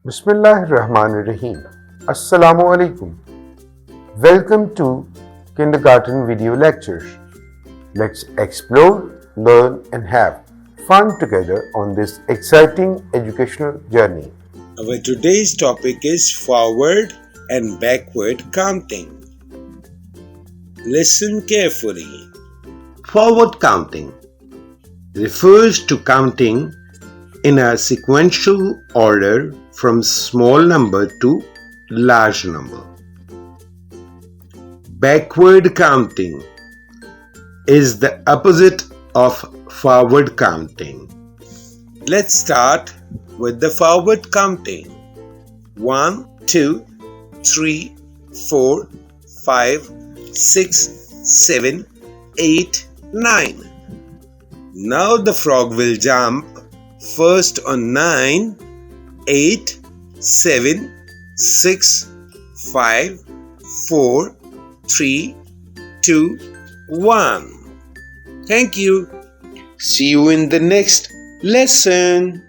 Bismillahirrahmanirrahim. Assalamu alaikum. Welcome to Kindergarten Video Lectures. Let's explore, learn, and have fun together on this exciting educational journey. Our today's topic is forward and backward counting. Listen carefully. Forward counting refers to counting in a sequential order from small number to large number. Backward counting is the opposite of forward counting. Let's start with the forward counting. 1, 2, 3, 4, 5, 6, 7, 8, 9. Now the frog will jump first on 9, 8, 7, 6, 5, 4, 3, 2, 1. Thank you. See you in the next lesson.